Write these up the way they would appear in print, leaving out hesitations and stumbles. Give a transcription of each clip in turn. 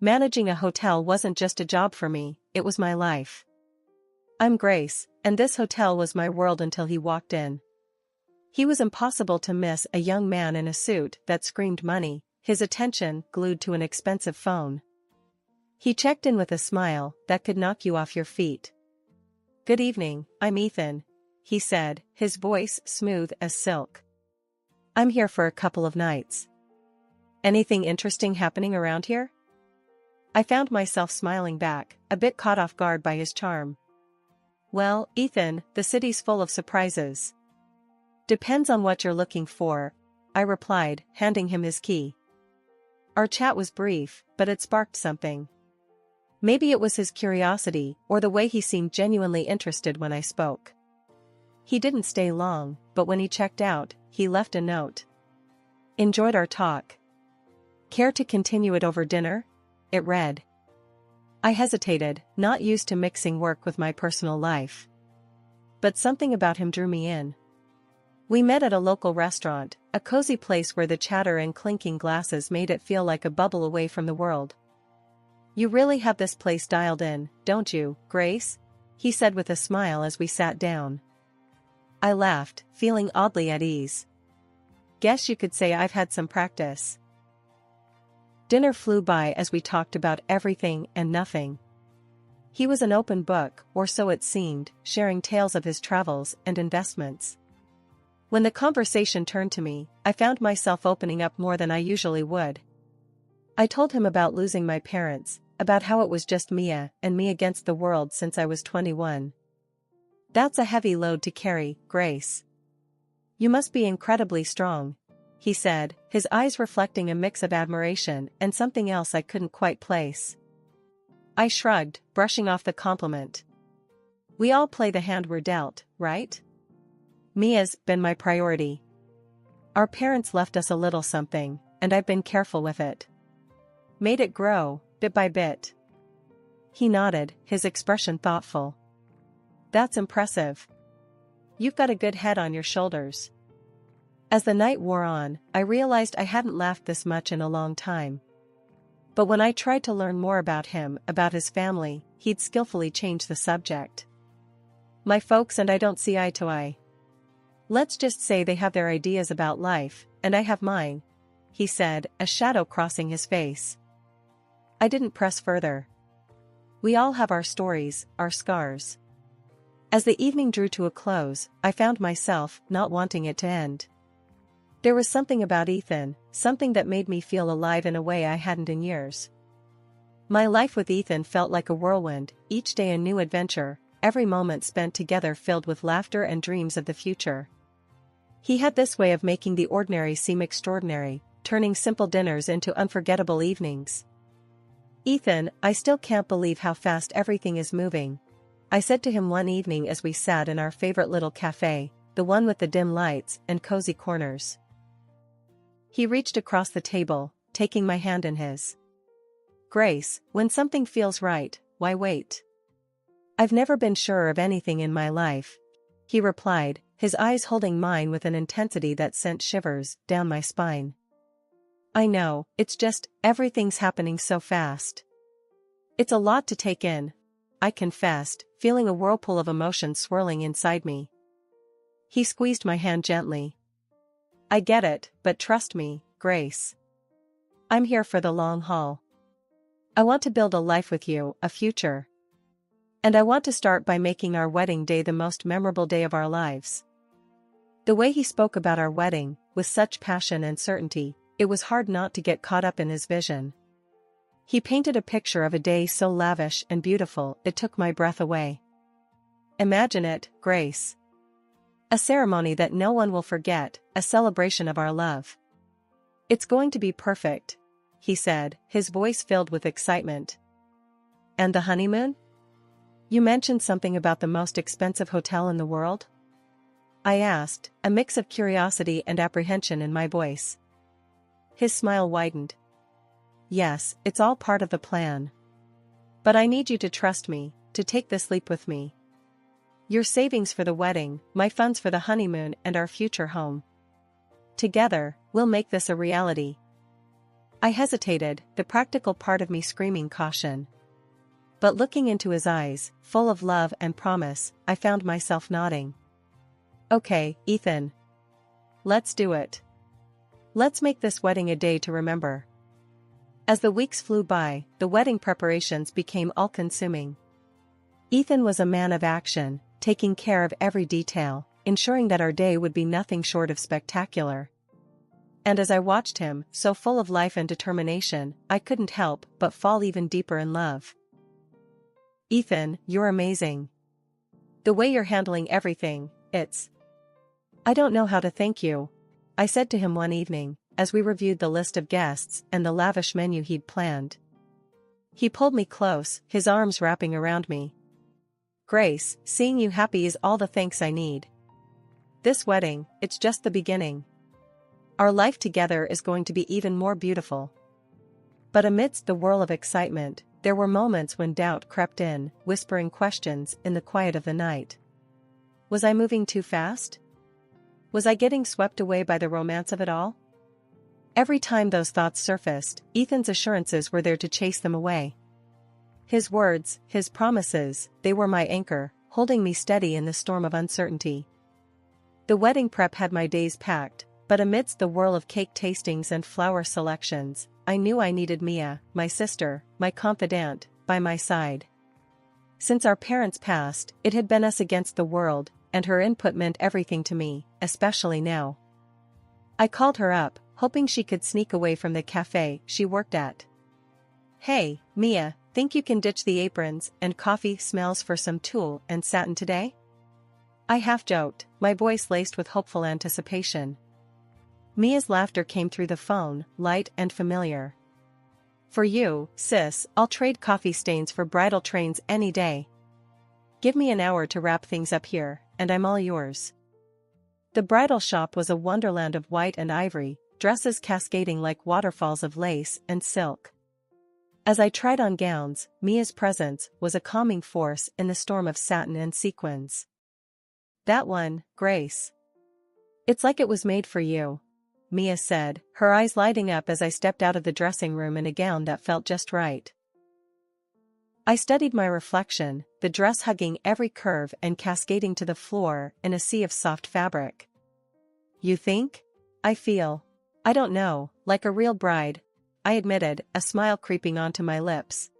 Managing a hotel wasn't just a job for me, it was my life. I'm Grace, and this hotel was my world until he walked in. He was impossible to miss, a young man in a suit that screamed money, his attention glued to an expensive phone. He checked in with a smile that could knock you off your feet. "Good evening, I'm Ethan," he said, his voice smooth as silk. "I'm here for a couple of nights. Anything interesting happening around here?" I found myself smiling back, a bit caught off guard by his charm. "Well, Ethan, the city's full of surprises." "Depends on what you're looking for," I replied, handing him his key. Our chat was brief, but it sparked something. Maybe it was his curiosity, or the way he seemed genuinely interested when I spoke. He didn't stay long, but when he checked out, he left a note. "Enjoyed our talk. Care to continue it over dinner?" It read. I hesitated, not used to mixing work with my personal life. But something about him drew me in. We met at a local restaurant, a cozy place where the chatter and clinking glasses made it feel like a bubble away from the world. "You really have this place dialed in, don't you, Grace?" he said with a smile as we sat down. I laughed, feeling oddly at ease. "Guess you could say I've had some practice." Dinner flew by as we talked about everything and nothing. He was an open book, or so it seemed, sharing tales of his travels and investments. When the conversation turned to me, I found myself opening up more than I usually would. I told him about losing my parents, about how it was just Mia and me against the world since I was 21. "That's a heavy load to carry, Grace. You must be incredibly strong," he said, his eyes reflecting a mix of admiration and something else I couldn't quite place. I shrugged, brushing off the compliment. "We all play the hand we're dealt, right? Mia's been my priority. Our parents left us a little something, and I've been careful with it. Made it grow, bit by bit." He nodded, his expression thoughtful. "That's impressive. You've got a good head on your shoulders." As the night wore on, I realized I hadn't laughed this much in a long time. But when I tried to learn more about him, about his family, he'd skillfully change the subject. "My folks and I don't see eye to eye. Let's just say they have their ideas about life, and I have mine," he said, a shadow crossing his face. I didn't press further. We all have our stories, our scars. As the evening drew to a close, I found myself not wanting it to end. There was something about Ethan, something that made me feel alive in a way I hadn't in years. My life with Ethan felt like a whirlwind, each day a new adventure, every moment spent together filled with laughter and dreams of the future. He had this way of making the ordinary seem extraordinary, turning simple dinners into unforgettable evenings. "Ethan, I still can't believe how fast everything is moving," I said to him one evening as we sat in our favorite little cafe, the one with the dim lights and cozy corners. He reached across the table, taking my hand in his. "Grace, when something feels right, why wait? I've never been surer of anything in my life," he replied, his eyes holding mine with an intensity that sent shivers down my spine. "I know, it's just, everything's happening so fast. It's a lot to take in," I confessed, feeling a whirlpool of emotion swirling inside me. He squeezed my hand gently. "I get it, but trust me, Grace. I'm here for the long haul. I want to build a life with you, a future. And I want to start by making our wedding day the most memorable day of our lives." The way he spoke about our wedding, with such passion and certainty, it was hard not to get caught up in his vision. He painted a picture of a day so lavish and beautiful it took my breath away. "Imagine it, Grace. A ceremony that no one will forget, a celebration of our love. It's going to be perfect," he said, his voice filled with excitement. "And the honeymoon? You mentioned something about the most expensive hotel in the world?" I asked, a mix of curiosity and apprehension in my voice. His smile widened. "Yes, it's all part of the plan. But I need you to trust me, to take this leap with me. Your savings for the wedding, my funds for the honeymoon and our future home. Together, we'll make this a reality." I hesitated, the practical part of me screaming caution. But looking into his eyes, full of love and promise, I found myself nodding. Okay, Ethan. Let's do it. Let's make this wedding a day to remember. As the weeks flew by, the wedding preparations became all-consuming. Ethan was a man of action, taking care of every detail, ensuring that our day would be nothing short of spectacular. And as I watched him, so full of life and determination, I couldn't help but fall even deeper in love. Ethan, you're amazing. The way you're handling everything, I don't know how to thank you, I said to him one evening, as we reviewed the list of guests and the lavish menu he'd planned. He pulled me close, his arms wrapping around me. Grace, seeing you happy is all the thanks I need. This wedding, it's just the beginning. Our life together is going to be even more beautiful. But amidst the whirl of excitement, there were moments when doubt crept in, whispering questions in the quiet of the night. Was I moving too fast? Was I getting swept away by the romance of it all? Every time those thoughts surfaced, Ethan's assurances were there to chase them away. His words, his promises, they were my anchor, holding me steady in the storm of uncertainty. The wedding prep had my days packed, but amidst the whirl of cake tastings and flower selections, I knew I needed Mia, my sister, my confidant, by my side. Since our parents passed, it had been us against the world, and her input meant everything to me, especially now. I called her up, hoping she could sneak away from the cafe she worked at. Hey, Mia, think you can ditch the aprons and coffee smells for some tulle and satin today? I half joked, my voice laced with hopeful anticipation. Mia's laughter came through the phone, light and familiar. For you, sis, I'll trade coffee stains for bridal trains any day. Give me an hour to wrap things up here, and I'm all yours. The bridal shop was a wonderland of white and ivory, dresses cascading like waterfalls of lace and silk. As I tried on gowns, Mia's presence was a calming force in the storm of satin and sequins. That one, Grace. It's like it was made for you, Mia said, her eyes lighting up as I stepped out of the dressing room in a gown that felt just right. I studied my reflection, the dress hugging every curve and cascading to the floor in a sea of soft fabric. You think? I feel. I don't know, like a real bride, I admitted, a smile creeping onto my lips.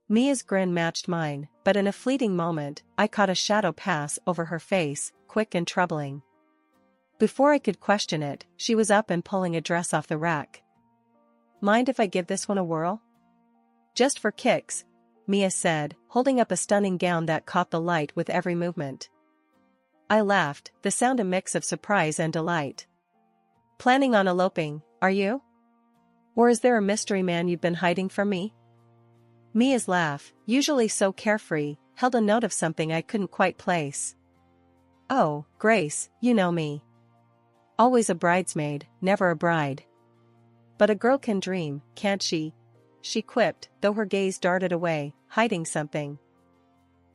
Mia's grin matched mine, but in a fleeting moment, I caught a shadow pass over her face, quick and troubling. Before I could question it, she was up and pulling a dress off the rack. Mind if I give this one a whirl? Just for kicks, Mia said, holding up a stunning gown that caught the light with every movement. I laughed, the sound a mix of surprise and delight. Planning on eloping, are you? Or is there a mystery man you've been hiding from me? Mia's laugh, usually so carefree, held a note of something I couldn't quite place. Oh, Grace, you know me. Always a bridesmaid, never a bride. But a girl can dream, can't she? She quipped, though her gaze darted away, hiding something.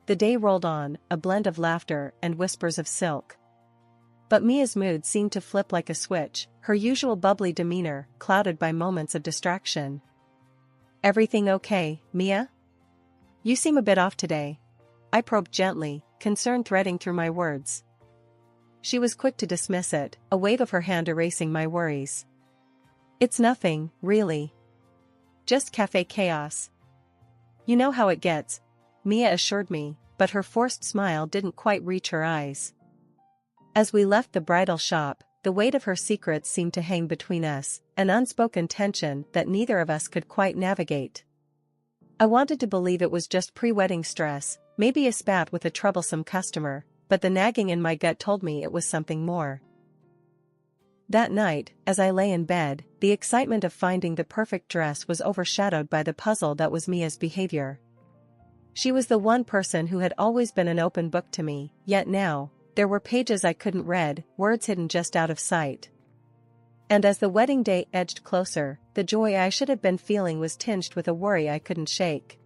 The day rolled on, a blend of laughter and whispers of silk. But Mia's mood seemed to flip like a switch, her usual bubbly demeanor clouded by moments of distraction. Everything okay, Mia? You seem a bit off today. I probed gently, concern threading through my words. She was quick to dismiss it, a wave of her hand erasing my worries. It's nothing, really. Just cafe chaos. You know how it gets, Mia assured me, but her forced smile didn't quite reach her eyes. As we left the bridal shop, the weight of her secrets seemed to hang between us, an unspoken tension that neither of us could quite navigate. I wanted to believe it was just pre-wedding stress, maybe a spat with a troublesome customer, but the nagging in my gut told me it was something more. That night, as I lay in bed, the excitement of finding the perfect dress was overshadowed by the puzzle that was Mia's behavior. She was the one person who had always been an open book to me, yet now, there were pages I couldn't read, words hidden just out of sight. And as the wedding day edged closer, the joy I should have been feeling was tinged with a worry I couldn't shake.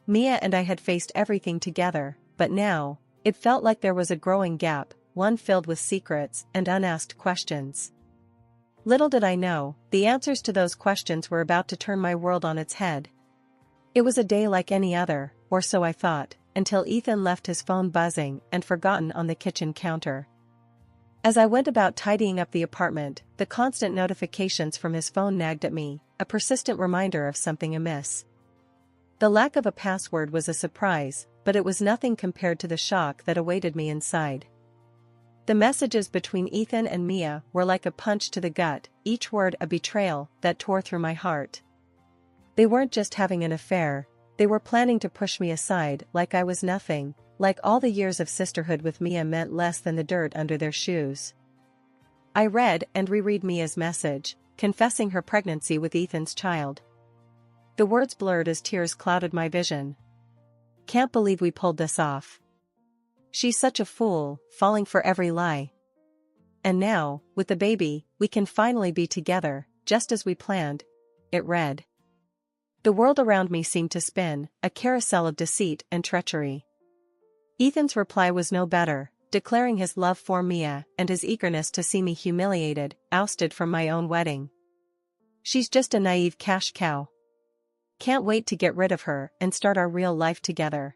Mia and I had faced everything together, but now, it felt like there was a growing gap, one filled with secrets and unasked questions. Little did I know, the answers to those questions were about to turn my world on its head. It was a day like any other, or so I thought, until Ethan left his phone buzzing and forgotten on the kitchen counter. As I went about tidying up the apartment, the constant notifications from his phone nagged at me, a persistent reminder of something amiss. The lack of a password was a surprise, but it was nothing compared to the shock that awaited me inside. The messages between Ethan and Mia were like a punch to the gut, each word a betrayal that tore through my heart. They weren't just having an affair, they were planning to push me aside like I was nothing, like all the years of sisterhood with Mia meant less than the dirt under their shoes. I read and reread Mia's message, confessing her pregnancy with Ethan's child. The words blurred as tears clouded my vision. Can't believe we pulled this off. She's such a fool, falling for every lie. And now, with the baby, we can finally be together, just as we planned, it read. The world around me seemed to spin, a carousel of deceit and treachery. Ethan's reply was no better, declaring his love for Mia and his eagerness to see me humiliated, ousted from my own wedding. She's just a naive cash cow. Can't wait to get rid of her and start our real life together.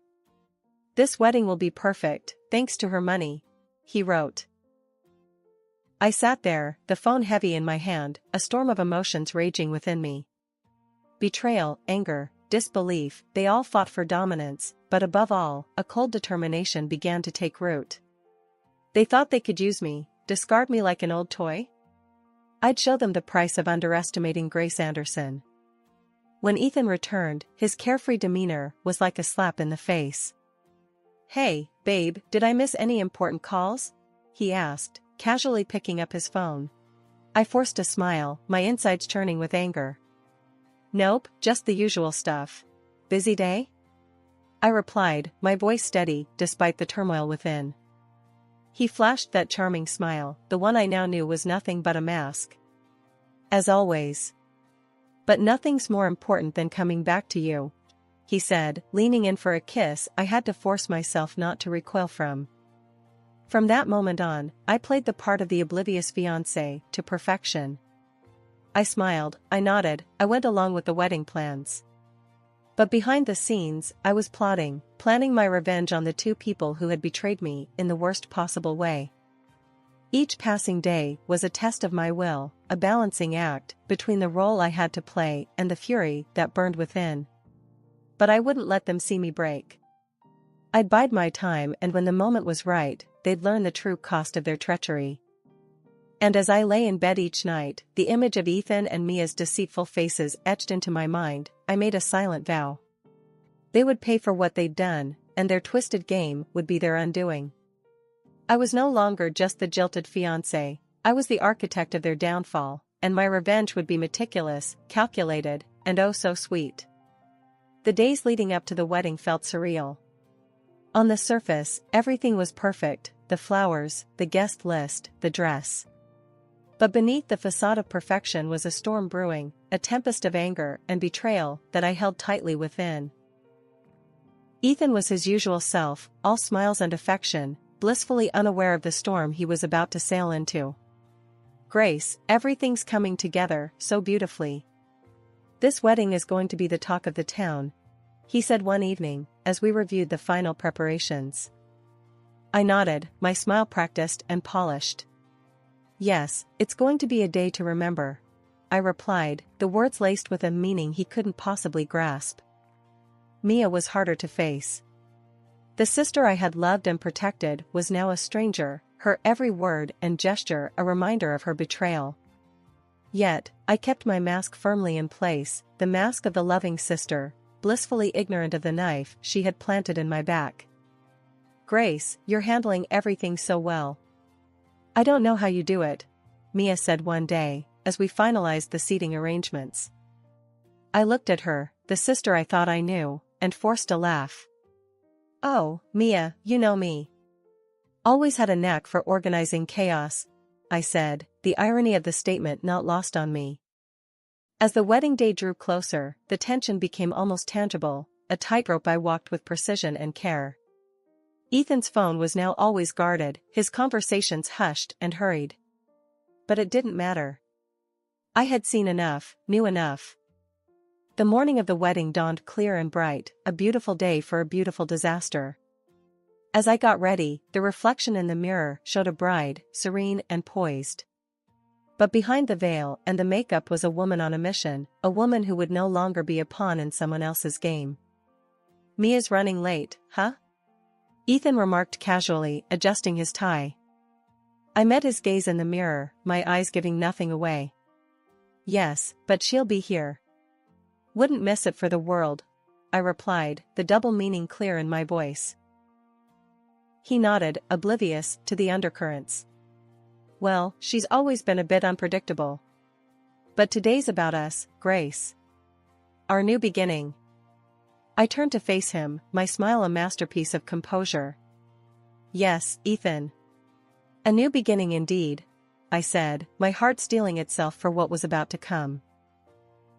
This wedding will be perfect, thanks to her money, he wrote. I sat there, the phone heavy in my hand, a storm of emotions raging within me. Betrayal, anger, disbelief, they all fought for dominance, but above all, a cold determination began to take root. They thought they could use me, discard me like an old toy? I'd show them the price of underestimating Grace Anderson. When Ethan returned, his carefree demeanor was like a slap in the face. Hey, babe, did I miss any important calls? He asked, casually picking up his phone. I forced a smile, my insides churning with anger. Nope, just the usual stuff. Busy day? I replied, my voice steady, despite the turmoil within. He flashed that charming smile, the one I now knew was nothing but a mask. As always. But nothing's more important than coming back to you, he said, leaning in for a kiss I had to force myself not to recoil from. From that moment on, I played the part of the oblivious fiancé to perfection. I smiled, I nodded, I went along with the wedding plans. But behind the scenes, I was planning my revenge on the two people who had betrayed me in the worst possible way. Each passing day was a test of my will, a balancing act between the role I had to play and the fury that burned within. But I wouldn't let them see me break. I'd bide my time, and when the moment was right, they'd learn the true cost of their treachery. And as I lay in bed each night, the image of Ethan and Mia's deceitful faces etched into my mind, I made a silent vow. They would pay for what they'd done, and their twisted game would be their undoing. I was no longer just the jilted fiancé, I was the architect of their downfall, and my revenge would be meticulous, calculated, and oh so sweet. The days leading up to the wedding felt surreal. On the surface, everything was perfect, the flowers, the guest list, the dress. But beneath the facade of perfection was a storm brewing, a tempest of anger and betrayal that I held tightly within. Ethan was his usual self, all smiles and affection, blissfully unaware of the storm he was about to sail into. Grace, everything's coming together so beautifully. This wedding is going to be the talk of the town, he said one evening, as we reviewed the final preparations. I nodded, my smile practiced and polished. Yes, it's going to be a day to remember, I replied, the words laced with a meaning he couldn't possibly grasp. Mia was harder to face. The sister I had loved and protected was now a stranger, her every word and gesture a reminder of her betrayal. Yet, I kept my mask firmly in place, the mask of the loving sister, blissfully ignorant of the knife she had planted in my back. Grace, you're handling everything so well. I don't know how you do it, Mia said one day, as we finalized the seating arrangements. I looked at her, the sister I thought I knew, and forced a laugh. Oh, Mia, you know me. Always had a knack for organizing chaos, I said, the irony of the statement not lost on me. As the wedding day drew closer, the tension became almost tangible, a tightrope I walked with precision and care. Ethan's phone was now always guarded, his conversations hushed and hurried. But it didn't matter. I had seen enough, knew enough. The morning of the wedding dawned clear and bright, a beautiful day for a beautiful disaster. As I got ready, the reflection in the mirror showed a bride, serene and poised. But behind the veil and the makeup was a woman on a mission, a woman who would no longer be a pawn in someone else's game. "Mia's running late, huh?" Ethan remarked casually, adjusting his tie. I met his gaze in the mirror, my eyes giving nothing away. "Yes, but she'll be here. Wouldn't miss it for the world," I replied, the double meaning clear in my voice. He nodded, oblivious to the undercurrents. "Well, she's always been a bit unpredictable. But today's about us, Grace. Our new beginning." I turned to face him, my smile a masterpiece of composure. "Yes, Ethan. A new beginning indeed," I said, my heart steeling itself for what was about to come.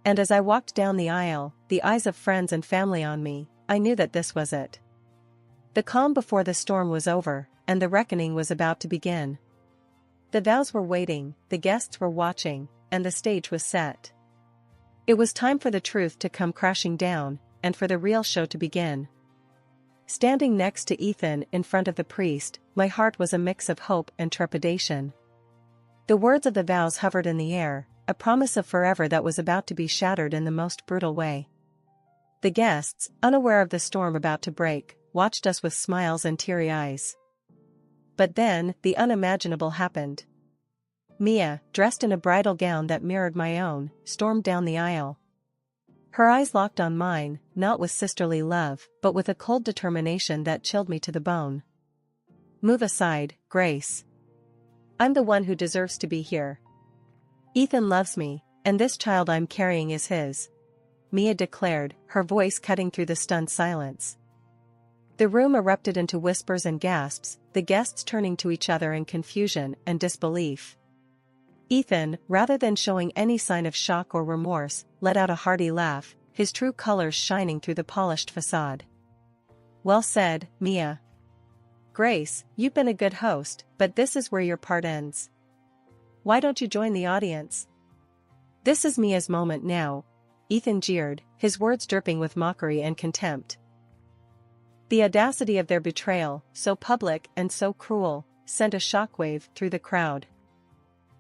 And as I walked down the aisle, the eyes of friends and family on me, I knew that this was it. The calm before the storm was over, and the reckoning was about to begin. The vows were waiting, the guests were watching, and the stage was set. It was time for the truth to come crashing down, and for the real show to begin. Standing next to Ethan in front of the priest, my heart was a mix of hope and trepidation. The words of the vows hovered in the air, a promise of forever that was about to be shattered in the most brutal way. The guests, unaware of the storm about to break, watched us with smiles and teary eyes. But then, the unimaginable happened. Mia, dressed in a bridal gown that mirrored my own, stormed down the aisle. Her eyes locked on mine, not with sisterly love, but with a cold determination that chilled me to the bone. "Move aside, Grace. I'm the one who deserves to be here. Ethan loves me, and this child I'm carrying is his," Mia declared, her voice cutting through the stunned silence. The room erupted into whispers and gasps, the guests turning to each other in confusion and disbelief. Ethan, rather than showing any sign of shock or remorse, let out a hearty laugh, his true colors shining through the polished facade. "Well said, Mia. Grace, you've been a good host, but this is where your part ends. Why don't you join the audience? This is Mia's moment now," Ethan jeered, his words dripping with mockery and contempt. The audacity of their betrayal, so public and so cruel, sent a shockwave through the crowd.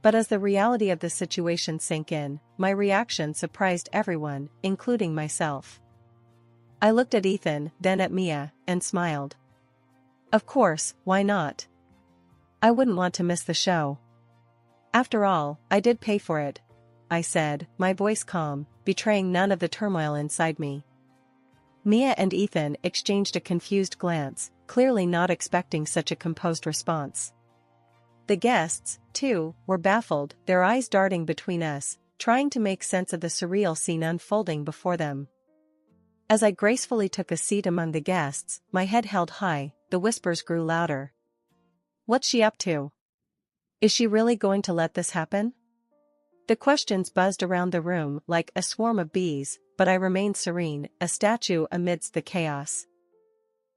But as the reality of the situation sank in, my reaction surprised everyone, including myself. I looked at Ethan, then at Mia, and smiled. Of course, why not? I wouldn't want to miss the show. After all, I did pay for it, I said, my voice calm, betraying none of the turmoil inside me. Mia and Ethan exchanged a confused glance, clearly not expecting such a composed response. The guests, too, were baffled, their eyes darting between us, trying to make sense of the surreal scene unfolding before them. As I gracefully took a seat among the guests, my head held high, the whispers grew louder. What's she up to? Is she really going to let this happen? The questions buzzed around the room like a swarm of bees, but I remained serene, a statue amidst the chaos.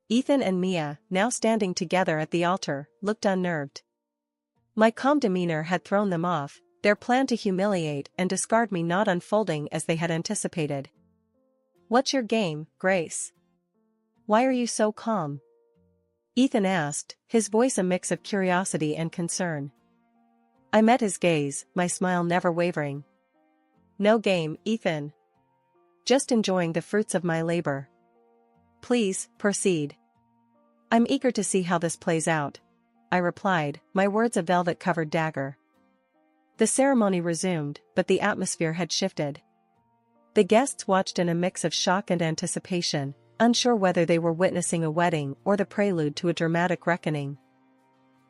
Ethan and Mia, now standing together at the altar, looked unnerved. My calm demeanor had thrown them off, their plan to humiliate and discard me not unfolding as they had anticipated. What's your game, Grace? Why are you so calm? Ethan asked, his voice a mix of curiosity and concern. I met his gaze, my smile never wavering. No game, Ethan. Just enjoying the fruits of my labor. Please, proceed. I'm eager to see how this plays out, I replied, my words a velvet-covered dagger. The ceremony resumed, but the atmosphere had shifted. The guests watched in a mix of shock and anticipation, unsure whether they were witnessing a wedding or the prelude to a dramatic reckoning.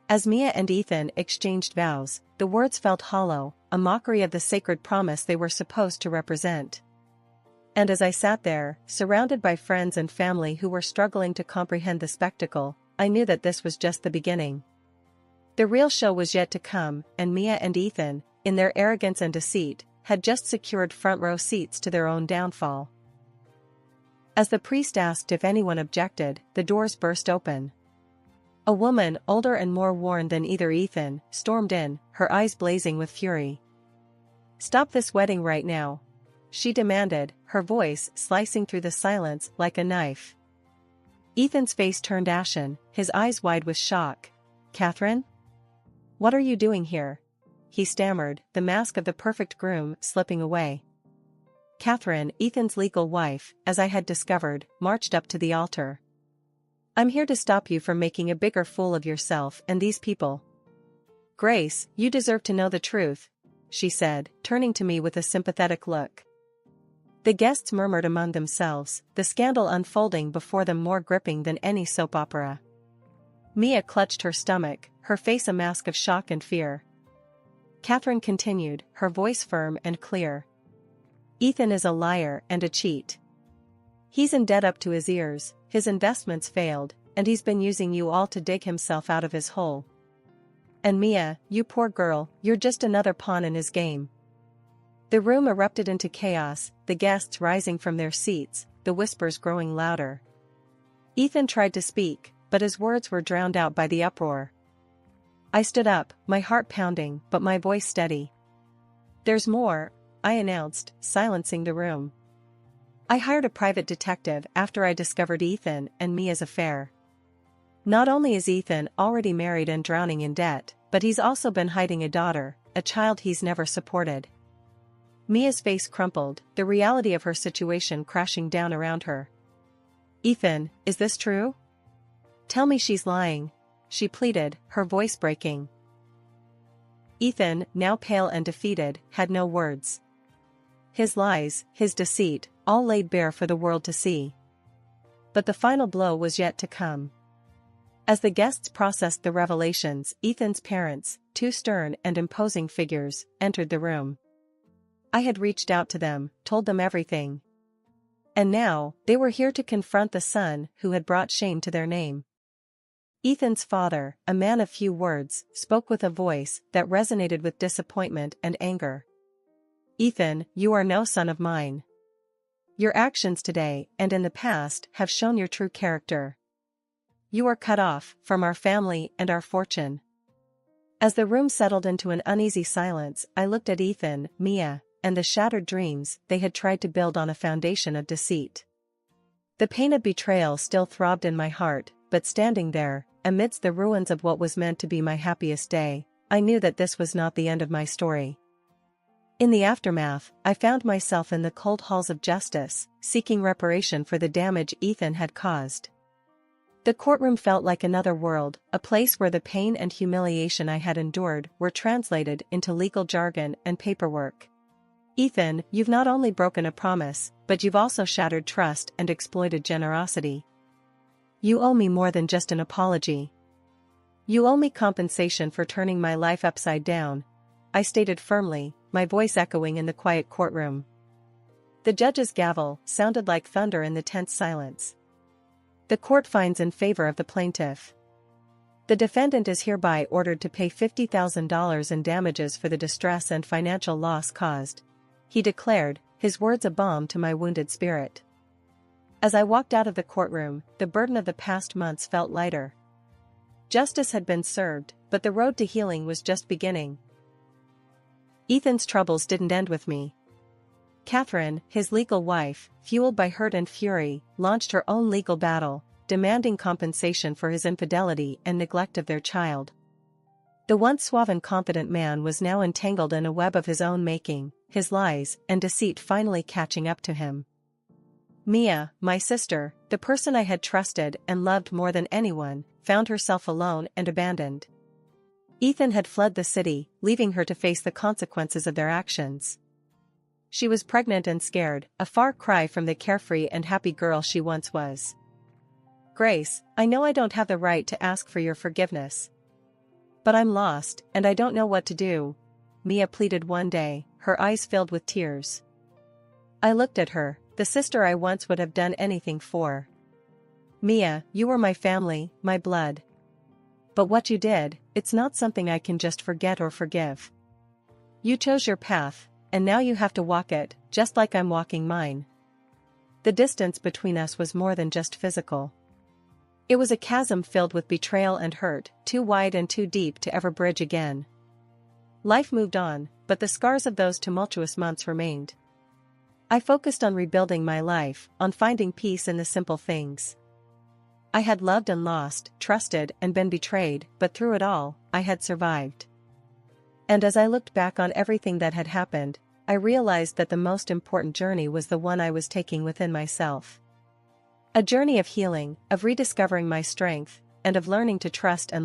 As Mia and Ethan exchanged vows, the words felt hollow, a mockery of the sacred promise they were supposed to represent. And as I sat there, surrounded by friends and family who were struggling to comprehend the spectacle, I knew that this was just the beginning. The real show was yet to come, and Mia and Ethan, in their arrogance and deceit, had just secured front-row seats to their own downfall. As the priest asked if anyone objected, the doors burst open. A woman, older and more worn than either Ethan, stormed in, her eyes blazing with fury. Stop this wedding right now, she demanded, her voice slicing through the silence like a knife. Ethan's face turned ashen, his eyes wide with shock. Catherine? What are you doing here? He stammered, the mask of the perfect groom slipping away. Catherine, Ethan's legal wife, as I had discovered, marched up to the altar. I'm here to stop you from making a bigger fool of yourself and these people. Grace, you deserve to know the truth, she said, turning to me with a sympathetic look. The guests murmured among themselves, the scandal unfolding before them more gripping than any soap opera. Mia clutched her stomach, her face a mask of shock and fear. Catherine continued, her voice firm and clear. Ethan is a liar and a cheat. He's in debt up to his ears, his investments failed, and he's been using you all to dig himself out of his hole. And Mia, you poor girl, you're just another pawn in his game. The room erupted into chaos, the guests rising from their seats, the whispers growing louder. Ethan tried to speak, but his words were drowned out by the uproar. I stood up, my heart pounding, but my voice steady. There's more, I announced, silencing the room. I hired a private detective after I discovered Ethan and Mia's affair. Not only is Ethan already married and drowning in debt, but he's also been hiding a daughter, a child he's never supported. Mia's face crumpled, the reality of her situation crashing down around her. Ethan, is this true? Tell me she's lying, she pleaded, her voice breaking. Ethan, now pale and defeated, had no words. His lies, his deceit, all laid bare for the world to see. But the final blow was yet to come. As the guests processed the revelations, Ethan's parents, two stern and imposing figures, entered the room. I had reached out to them, told them everything. And now, they were here to confront the son who had brought shame to their name. Ethan's father, a man of few words, spoke with a voice that resonated with disappointment and anger. Ethan, you are no son of mine. Your actions today and in the past have shown your true character. You are cut off from our family and our fortune. As the room settled into an uneasy silence, I looked at Ethan, Mia, and the shattered dreams they had tried to build on a foundation of deceit. The pain of betrayal still throbbed in my heart, but standing there, amidst the ruins of what was meant to be my happiest day, I knew that this was not the end of my story. In the aftermath, I found myself in the cold halls of justice, seeking reparation for the damage Ethan had caused. The courtroom felt like another world, a place where the pain and humiliation I had endured were translated into legal jargon and paperwork. Ethan, you've not only broken a promise, but you've also shattered trust and exploited generosity. You owe me more than just an apology. You owe me compensation for turning my life upside down, I stated firmly, my voice echoing in the quiet courtroom. The judge's gavel sounded like thunder in the tense silence. The court finds in favor of the plaintiff. The defendant is hereby ordered to pay $50,000 in damages for the distress and financial loss caused, he declared, his words a balm to my wounded spirit. As I walked out of the courtroom, the burden of the past months felt lighter. Justice had been served, but the road to healing was just beginning. Ethan's troubles didn't end with me. Catherine, his legal wife, fueled by hurt and fury, launched her own legal battle, demanding compensation for his infidelity and neglect of their child. The once suave and confident man was now entangled in a web of his own making, his lies and deceit finally catching up to him. Mia, my sister, the person I had trusted and loved more than anyone, found herself alone and abandoned. Ethan had fled the city, leaving her to face the consequences of their actions. She was pregnant and scared, a far cry from the carefree and happy girl she once was. Grace, I know I don't have the right to ask for your forgiveness. But I'm lost, and I don't know what to do, Mia pleaded one day, her eyes filled with tears. I looked at her, the sister I once would have done anything for. Mia, you were my family, my blood. But what you did, it's not something I can just forget or forgive. You chose your path, and now you have to walk it, just like I'm walking mine. The distance between us was more than just physical. It was a chasm filled with betrayal and hurt, too wide and too deep to ever bridge again. Life moved on, but the scars of those tumultuous months remained. I focused on rebuilding my life, on finding peace in the simple things. I had loved and lost, trusted and been betrayed, but through it all, I had survived. And as I looked back on everything that had happened, I realized that the most important journey was the one I was taking within myself. A journey of healing, of rediscovering my strength, and of learning to trust and love